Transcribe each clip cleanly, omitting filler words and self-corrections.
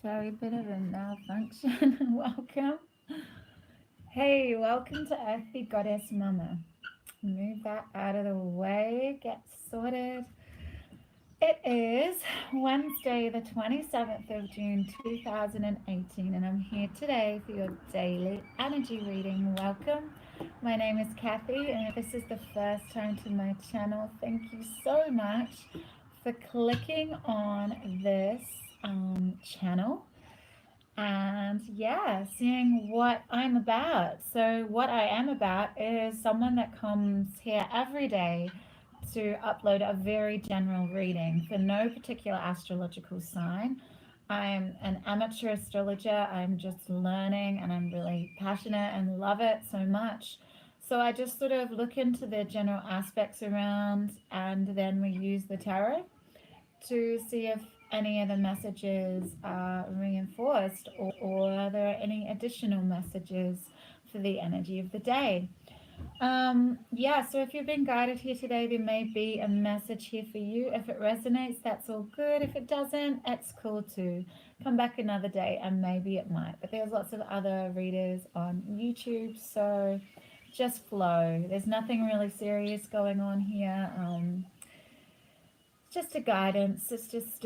Sorry, bit of a malfunction. Welcome. Hey, welcome to Earthy Goddess Mama. Move that out of the way. Get sorted. It is Wednesday, the 27th of June, 2018, and I'm here today for your daily energy reading. Welcome. My name is Kathy, and if this is the first time to my channel, thank you so much for clicking on this channel and yeah, seeing what I'm about. So, what I am about is someone that comes here every day to upload a very general reading for no particular astrological sign. I'm an amateur astrologer. I'm just learning and I'm really passionate and love it so much. So I just sort of look into the general aspects around and then we use the tarot to see if any of the messages are reinforced or there are any additional messages for the energy of the day. Yeah, so if you've been guided here today, there may be a message here for you. If it resonates, that's all good. If it doesn't, it's cool too. Come back another day and maybe it might. But there's lots of other readers on YouTube, so just flow. There's nothing really serious going on here. Just a guidance. It's just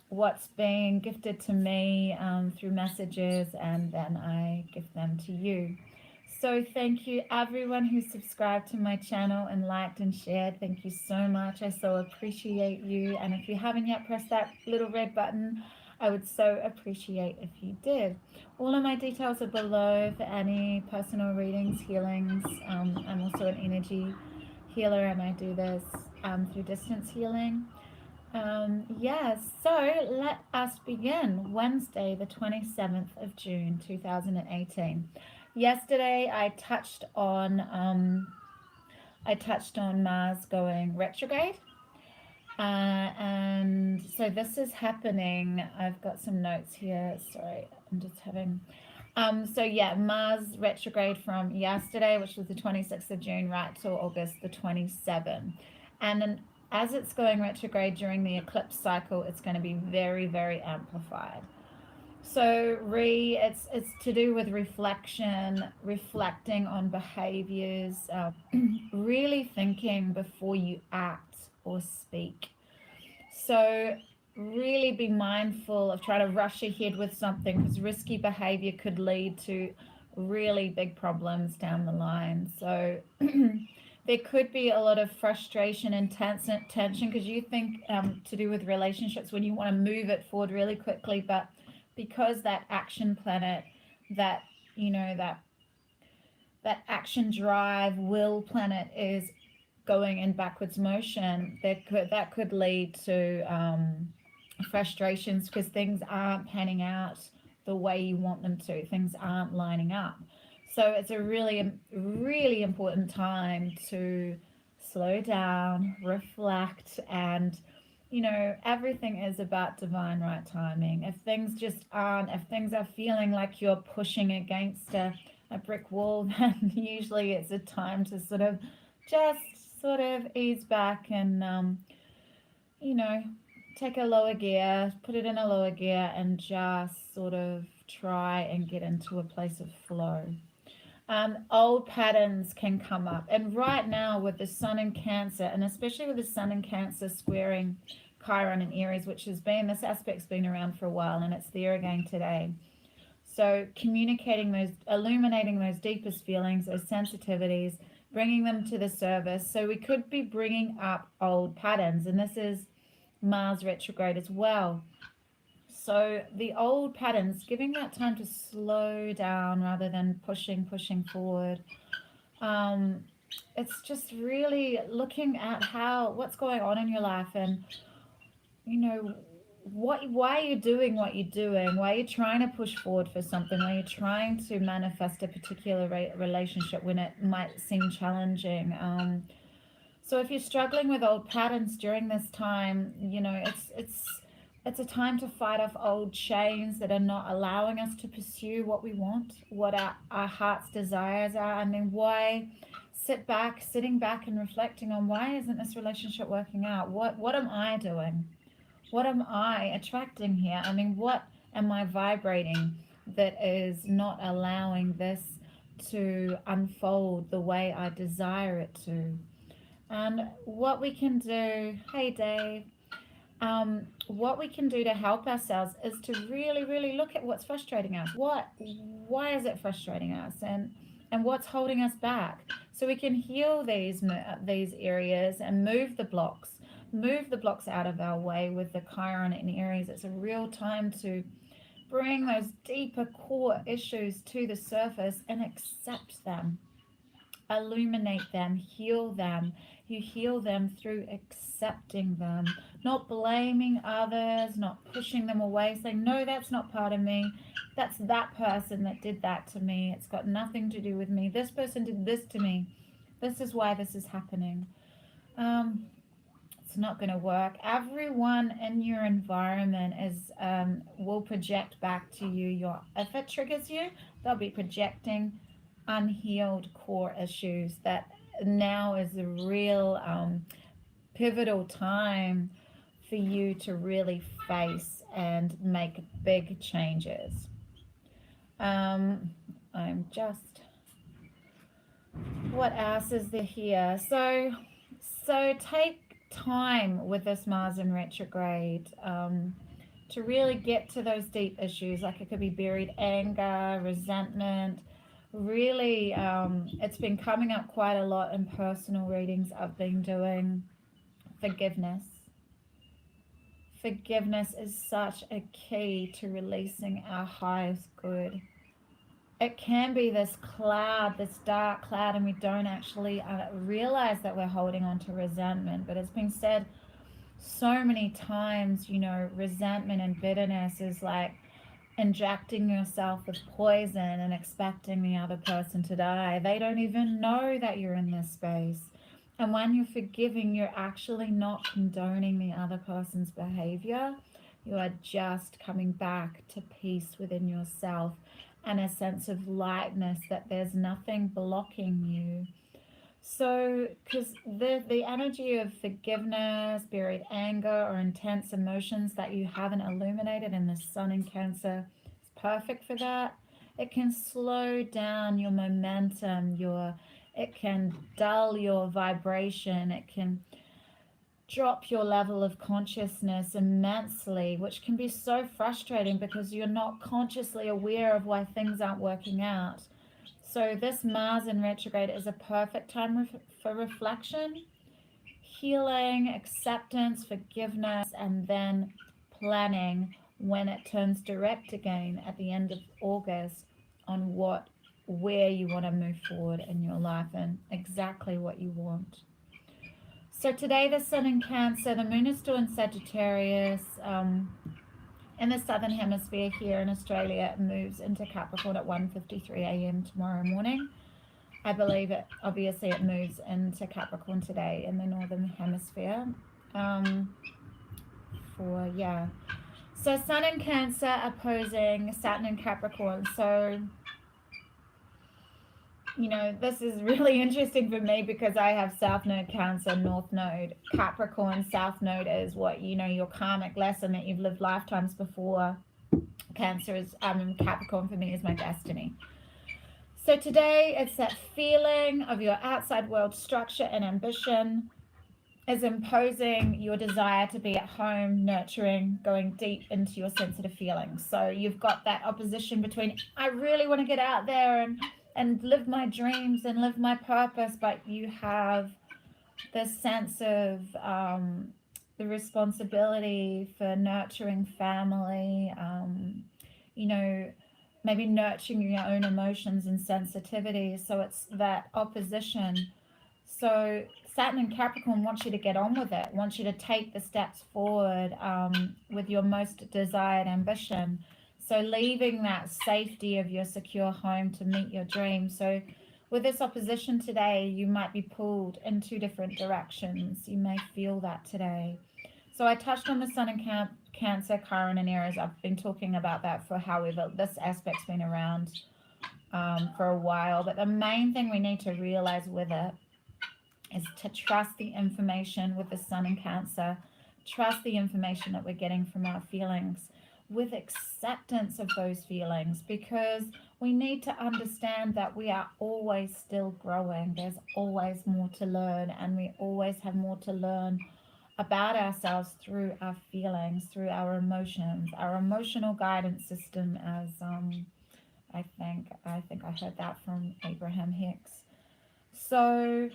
what's being gifted to me through messages, and then I give them to you. So thank you everyone who subscribed to my channel and liked and shared. Thank you so much. I so appreciate you. And if you haven't yet pressed that little red button, I would so appreciate if you did. All of my details are below for any personal readings, healings. I'm also an energy healer and I do this through distance healing. Yes, so let us begin. Wednesday, the 27th of June, 2018. Yesterday, I touched on Mars going retrograde, and so this is happening. I've got some notes here. Sorry, I'm just having. So yeah, Mars retrograde from yesterday, which was the 26th of June, right till August the 27th, and then as it's going retrograde during the eclipse cycle, it's going to be very, very amplified. So it's to do with reflection, reflecting on behaviors, really thinking before you act or speak. So really be mindful of trying to rush ahead with something because risky behavior could lead to really big problems down the line. So there could be a lot of frustration and tension because you think to do with relationships when you want to move it forward really quickly, but because that action planet, that that action drive will planet is going in backwards motion, that could lead to frustrations because things aren't panning out the way you want them to. Things aren't lining up. So it's a really, really important time to slow down, reflect, and everything is about divine right timing. If things just aren't, if things are feeling like you're pushing against a brick wall, then usually it's a time to sort of ease back and, take a lower gear, put it in a lower gear, and just sort of try and get into a place of flow. Old patterns can come up. And right now with the sun in Cancer, and especially with the sun in Cancer squaring Chiron and Aries, which has been, this aspect's been around for a while and it's there again today. So communicating those, illuminating those deepest feelings, those sensitivities, bringing them to the surface. So we could be bringing up old patterns, and this is Mars retrograde as well. So the old patterns, giving that time to slow down rather than pushing forward. It's just really looking at what's going on in your life, and why are you doing what you're doing? Why are you trying to push forward for something? Why are you trying to manifest a particular relationship when it might seem challenging? So if you're struggling with old patterns during this time, it's a time to fight off old chains that are not allowing us to pursue what we want, what our heart's desires are, and then sitting back and reflecting on why isn't this relationship working out? What am I doing? What am I attracting here? I mean, what am I vibrating that is not allowing this to unfold the way I desire it to? And what we can do, hey Dave, what we can do to help ourselves is to really, really look at what's frustrating us. Why is it frustrating us, and what's holding us back, so we can heal these areas and move the blocks out of our way with the Chiron and Aries. It's a real time to bring those deeper core issues to the surface and accept them, illuminate them, heal them. You heal them through accepting them, not blaming others, not pushing them away, saying, no, that's not part of me. That's that person that did that to me. It's got nothing to do with me. This person did this to me. This is why this is happening. It's not going to work. Everyone in your environment will project back to you. If it triggers you, they'll be projecting unhealed core issues. That now is a real pivotal time for you to really face and make big changes. What else is there here? So take time with this Mars in retrograde to really get to those deep issues. Like, it could be buried anger, resentment. Really, it's been coming up quite a lot in personal readings I've been doing. Forgiveness. Forgiveness is such a key to releasing our highest good. It can be this cloud, this dark cloud, and we don't actually realize that we're holding on to resentment. But it's been said so many times, you know, resentment and bitterness is like injecting yourself with poison and expecting the other person to die. They don't even know that you're in this space. And when you're forgiving, you're actually not condoning the other person's behavior. You are just coming back to peace within yourself and a sense of lightness, that there's nothing blocking you. So, because the energy of forgiveness, buried anger, or intense emotions that you haven't illuminated in the sun in Cancer is perfect for that. It can slow down your momentum, it can dull your vibration, it can drop your level of consciousness immensely, which can be so frustrating because you're not consciously aware of why things aren't working out. So this Mars in retrograde is a perfect time for reflection, healing, acceptance, forgiveness, and then planning when it turns direct again at the end of August on where you want to move forward in your life and exactly what you want. So today the sun in Cancer, the moon is still in Sagittarius. In the southern hemisphere here in Australia, it moves into Capricorn at 1:53 a.m. tomorrow morning. I believe it moves into Capricorn today in the northern hemisphere. So sun in Cancer opposing Saturn in Capricorn. So, you know, this is really interesting for me because I have South Node Cancer, North Node Capricorn. South Node is what, you know, your karmic lesson that you've lived lifetimes before. Cancer is, Capricorn for me is my destiny. So today it's that feeling of your outside world structure and ambition is imposing your desire to be at home, nurturing, going deep into your sensitive feelings. So you've got that opposition between, I really want to get out there and live my dreams and live my purpose, but you have this sense of the responsibility for nurturing family, you know, maybe nurturing your own emotions and sensitivity. So it's that opposition. So Saturn and Capricorn wants you to get on with it, wants you to take the steps forward with your most desired ambition. So leaving that safety of your secure home to meet your dreams. So with this opposition today, you might be pulled in two different directions. You may feel that today. So I touched on the sun in Cancer, Chiron and Aries. I've been talking about that for however this aspect's been around for a while. But the main thing we need to realize with it is to trust the information with the sun in Cancer, trust the information that we're getting from our feelings with acceptance of those feelings, because we need to understand that we are always still growing. There's always more to learn, and we always have more to learn about ourselves through our feelings, through our emotions, our emotional guidance system, as I think I heard that from Abraham Hicks. So,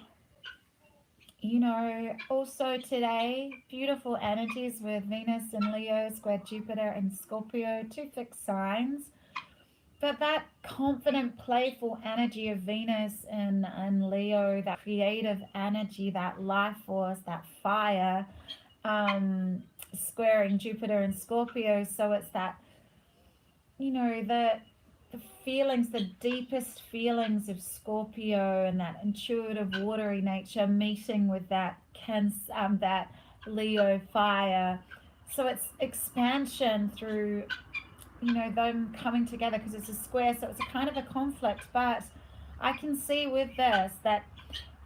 you know, also today, beautiful energies with Venus in Leo, square Jupiter in Scorpio, two fixed signs. But that confident, playful energy of Venus in Leo, that creative energy, that life force, that fire, squaring Jupiter in Scorpio. So it's that, you know, the feelings, the deepest feelings of Scorpio, and that intuitive, watery nature meeting with that that Leo fire. So it's expansion through, you know, them coming together, because it's a square, so it's a kind of a conflict. But I can see with this that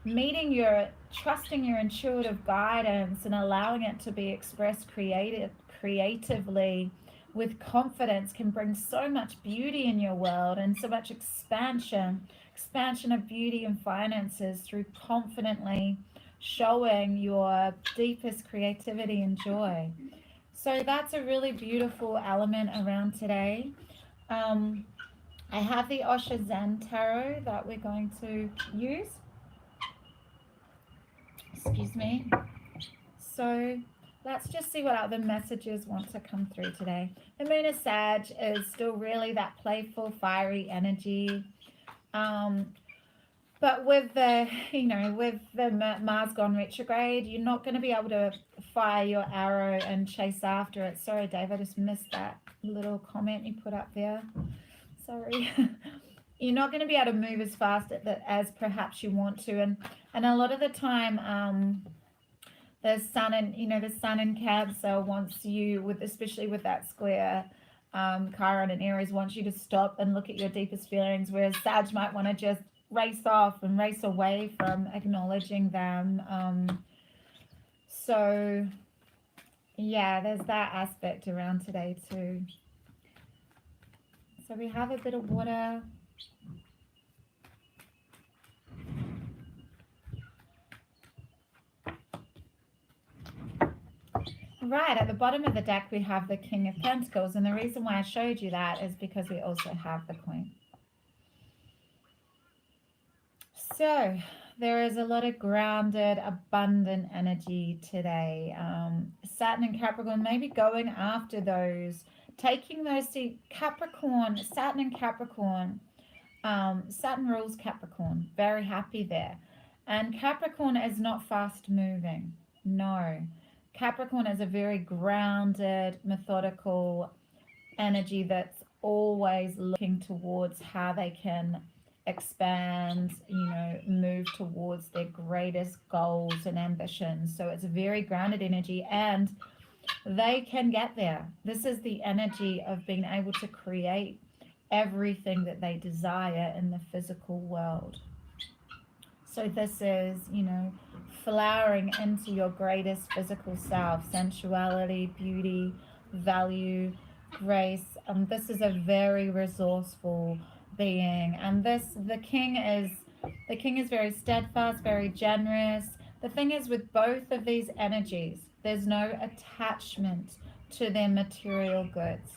trusting your intuitive guidance and allowing it to be expressed creatively with confidence can bring so much beauty in your world, and so much expansion of beauty and finances through confidently showing your deepest creativity and joy. So that's a really beautiful element around today. I have the Osho Zen Tarot that we're going to use. Excuse me. So let's just see what other messages want to come through today. The moon of Sag is still really that playful, fiery energy. But with the, you know, with the Mars gone retrograde, you're not going to be able to fire your arrow and chase after it. Sorry, Dave, I just missed that little comment you put up there. Sorry. You're not going to be able to move as fast as perhaps you want to. And a lot of the time, the sun in Cancer wants you, especially with that square, Chiron and Aries, wants you to stop and look at your deepest feelings, whereas Sag might want to just race off and race away from acknowledging them. So yeah, there's that aspect around today too. So we have a bit of water. Right, at the bottom of the deck we have the King of Pentacles, and the reason why I showed you that is because we also have the Queen. So there is a lot of grounded, abundant energy today. Saturn and Capricorn, maybe going after those, taking those, Capricorn, Saturn and Capricorn, Saturn rules Capricorn, very happy there. And Capricorn is not fast moving, no. Capricorn is a very grounded, methodical energy that's always looking towards how they can expand, you know, move towards their greatest goals and ambitions. So it's a very grounded energy, and they can get there. This is the energy of being able to create everything that they desire in the physical world. So this is, you know, flowering into your greatest physical self, sensuality, beauty, value, grace. This is a very resourceful being, and the king is very steadfast, very generous. The thing is, with both of these energies, there's no attachment to their material goods.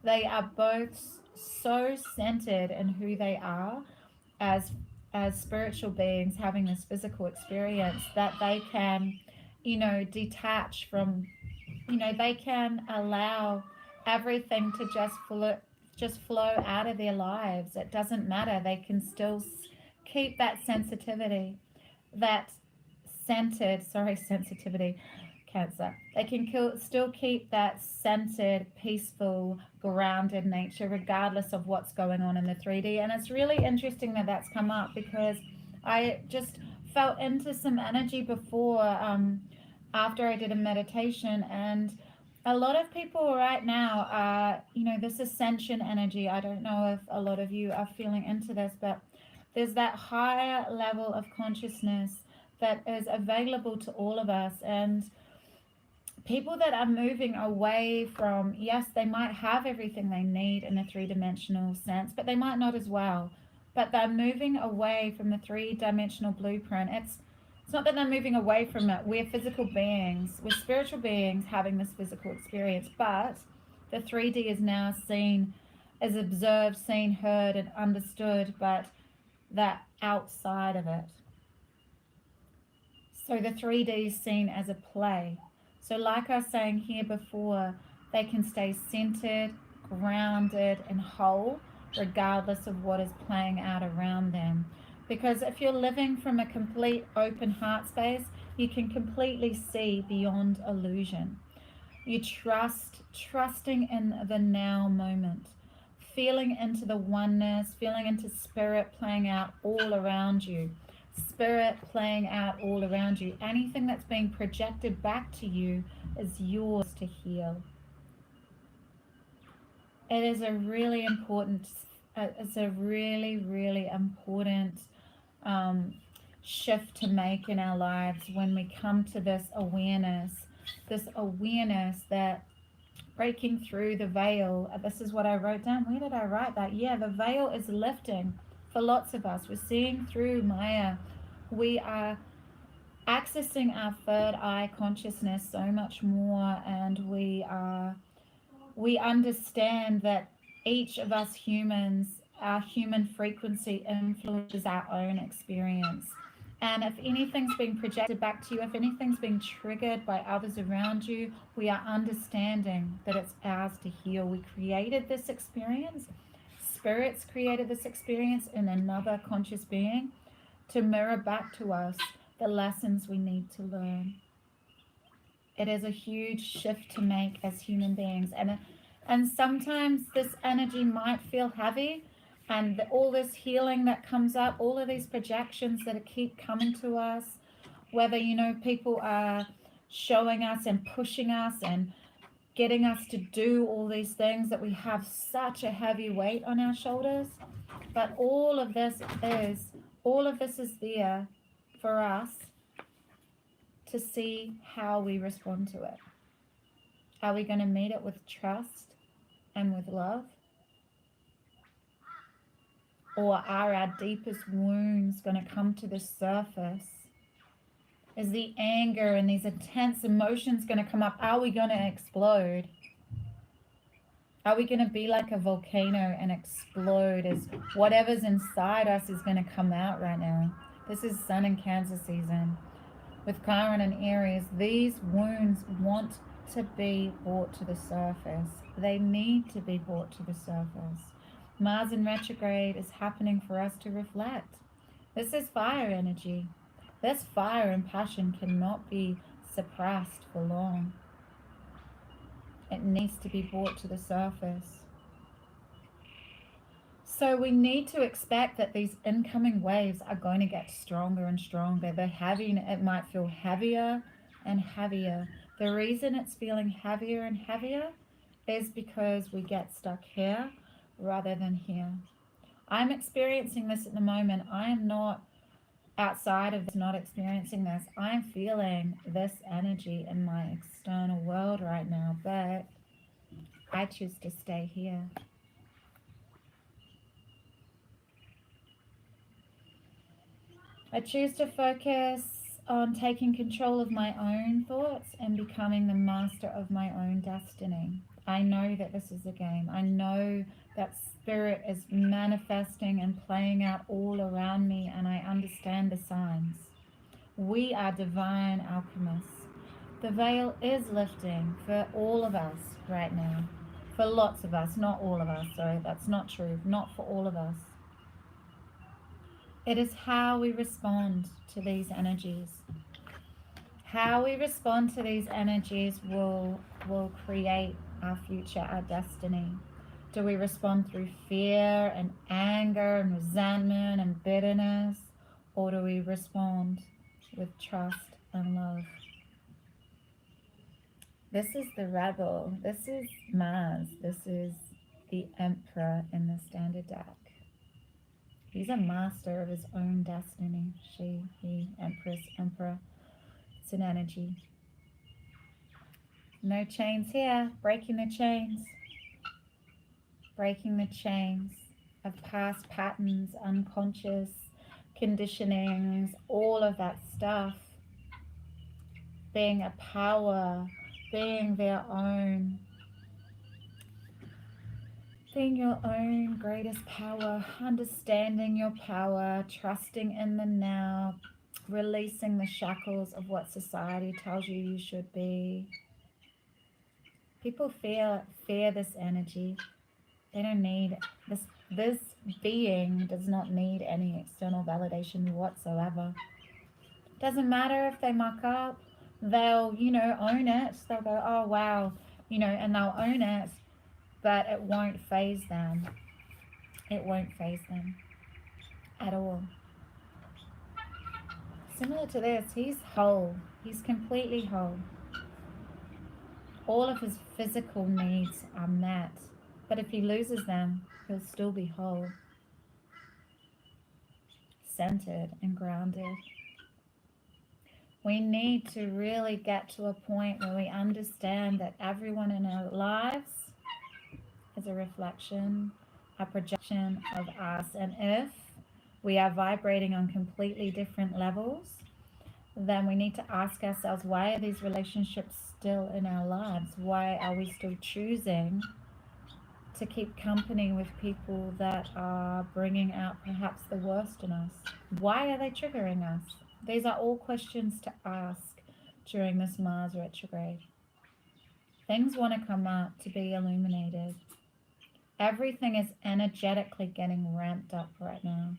They are both so centered in who they are as spiritual beings having this physical experience, that they can, you know, detach from, you know, they can allow everything to just flow out of their lives. It doesn't matter. They can still keep that sensitivity, that sensitivity, Cancer. They can still keep that centered, peaceful, grounded nature regardless of what's going on in the 3D. And it's really interesting that that's come up, because I just felt into some energy before, after I did a meditation, and a lot of people right now are, you know, this ascension energy. I don't know if a lot of you are feeling into this, but there's that higher level of consciousness that is available to all of us, and people that are moving away from, yes, they might have everything they need in a three-dimensional sense, but they might not as well. But they're moving away from the three-dimensional blueprint. It's not that they're moving away from it. We're physical beings. We're spiritual beings having this physical experience. But the 3D is now seen as observed, seen, heard, and understood, but that outside of it. So the 3D is seen as a play. So like I was saying here before, they can stay centered, grounded, and whole, regardless of what is playing out around them. Because if you're living from a complete open heart space, you can completely see beyond illusion. You trusting in the now moment, feeling into the oneness, feeling into spirit playing out all around you. Spirit playing out all around you. Anything that's being projected back to you is yours to heal. It is a really important, really important shift to make in our lives when we come to this awareness that breaking through the veil. This is what I wrote down. Where did I write that? Yeah, the veil is lifting for lots of us. We're seeing through Maya. We are accessing our third eye consciousness so much more, and we understand that each of us humans, our human frequency influences our own experience. And if anything's being projected back to you, if anything's being triggered by others around you, we are understanding that it's ours to heal. We created this experience. Spirits created this experience in another conscious being to mirror back to us the lessons we need to learn. It is a huge shift to make as human beings. And sometimes this energy might feel heavy, and all this healing that comes up, all of these projections that keep coming to us, whether, people are showing us and pushing us and getting us to do all these things, that we have such a heavy weight on our shoulders. But all of this is there for us to see how we respond to it. Are we going to meet it with trust and with love? Or are our deepest wounds going to come to the surface? Is the anger and these intense emotions going to come up? Are we going to explode? Are we going to be like a volcano and explode as whatever's inside us is going to come out right now? This is Sun and Cancer season. With Chiron and Aries, these wounds want to be brought to the surface. They need to be brought to the surface. Mars in retrograde is happening for us to reflect. This is fire energy. This fire and passion cannot be suppressed for long. It needs to be brought to the surface. So we need to expect that these incoming waves are going to get stronger and stronger. It might feel heavier and heavier. The reason it's feeling heavier and heavier is because we get stuck here rather than here. I'm experiencing this at the moment. I am not outside of this, not experiencing this. I'm feeling this energy in my external world right now, but I choose to stay here. I choose to focus on taking control of my own thoughts and becoming the master of my own destiny. I know that this is a game. I know that spirit is manifesting and playing out all around me, and I understand the signs. We are divine alchemists. The veil is lifting for all of us right now. For lots of us, not all of us. Sorry, that's not true. Not for all of us. It is how we respond to these energies. How we respond to these energies will create our future, our destiny. Do we respond through fear and anger and resentment and bitterness? Or do we respond with trust and love? This is the rebel. This is Mars. This is the Emperor in the standard deck. He's a master of his own destiny. She, he, Empress, Emperor. It's an energy. No chains here. Breaking the chains. Breaking the chains of past patterns, unconscious conditionings, all of that stuff. Being a power, being their own, being your own greatest power, understanding your power, trusting in the now, releasing the shackles of what society tells you you should be. People fear this energy. They don't need this. This being does not need any external validation whatsoever. Doesn't matter if they muck up. They'll, own it. They'll go, oh wow, and they'll own it, but it won't faze them. It won't faze them at all. Similar to this, he's whole. He's completely whole. All of his physical needs are met, but if he loses them, he'll still be whole, centered and grounded. We need to really get to a point where we understand that everyone in our lives is a reflection, a projection of us. And if we are vibrating on completely different levels, then we need to ask ourselves, why are these relationships still in our lives? Why are we still choosing to keep company with people that are bringing out perhaps the worst in us? Why are they triggering us? These are all questions to ask during this Mars retrograde. Things want to come up to be illuminated. Everything is energetically getting ramped up right now.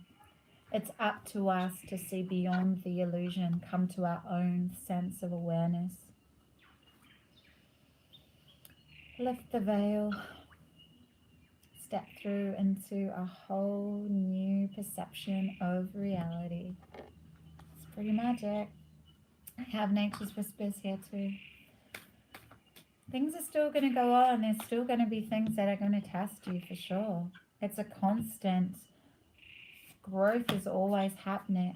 It's up to us to see beyond the illusion, come to our own sense of awareness. Lift the veil. Step through into a whole new perception of reality. It's pretty magic. I have nature's whispers here too. Things are still going to go on. There's still going to be things that are going to test you for sure. It's a constant. Growth is always happening.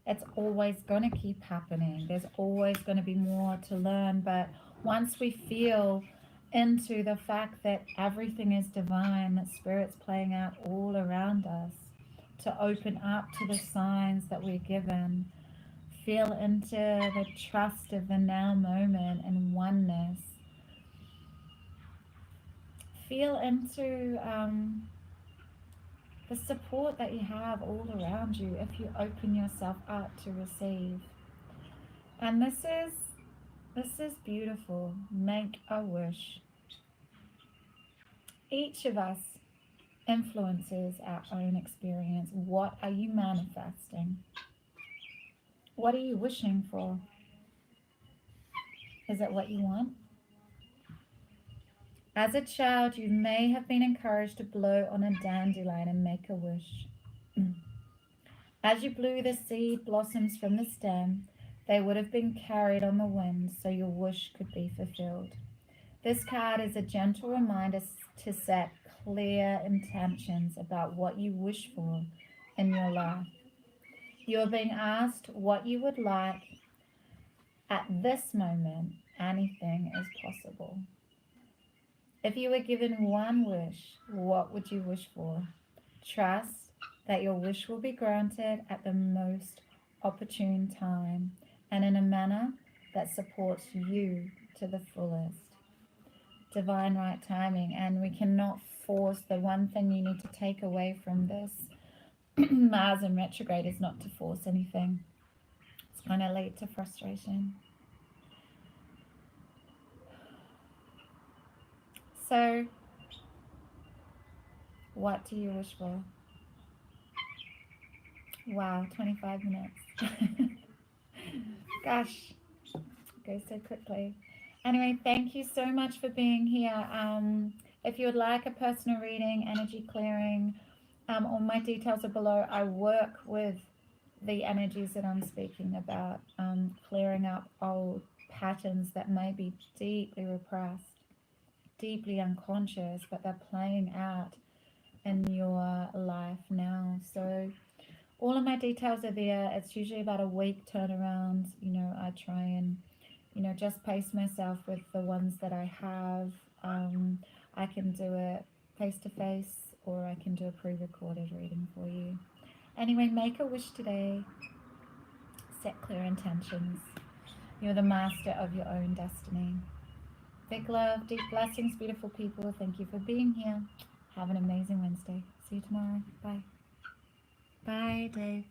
It's always going to keep happening. There's always going to be more to learn. But once we feel into the fact that everything is divine, that Spirit's playing out all around us, to open up to the signs that we're given, feel into the trust of the now moment and oneness, feel into the support that you have all around you if you open yourself up to receive. And this is beautiful. Make a wish. Each of us influences our own experience. What are you manifesting? What are you wishing for? Is it what you want? As a child, you may have been encouraged to blow on a dandelion and make a wish. As you blew, the seed blossoms from the stem. They would have been carried on the wind so your wish could be fulfilled. This card is a gentle reminder to set clear intentions about what you wish for in your life. You are being asked what you would like. At this moment, anything is possible. If you were given one wish, what would you wish for? Trust that your wish will be granted at the most opportune time and in a manner that supports you to the fullest. Divine right timing, and we cannot force. The one thing you need to take away from this Mars in retrograde is not to force anything. It's going to lead to frustration. So, what do you wish for? Wow, 25 minutes. Gosh, it goes so quickly. Anyway, thank you so much for being here. If you would like a personal reading, energy clearing, all my details are below. I work with the energies that I'm speaking about, clearing up old patterns that may be deeply repressed, deeply unconscious, but they're playing out in your life now. So all of my details are there. It's usually about a week turnaround. I try and you know, just pace myself with the ones that I have. I can do it face to face, or I can do a pre-recorded reading for you. Anyway, make a wish today. Set clear intentions. You're the master of your own destiny. Big love, deep blessings, beautiful people. Thank you for being here. Have an amazing Wednesday. See you tomorrow. Bye. Bye, Dave.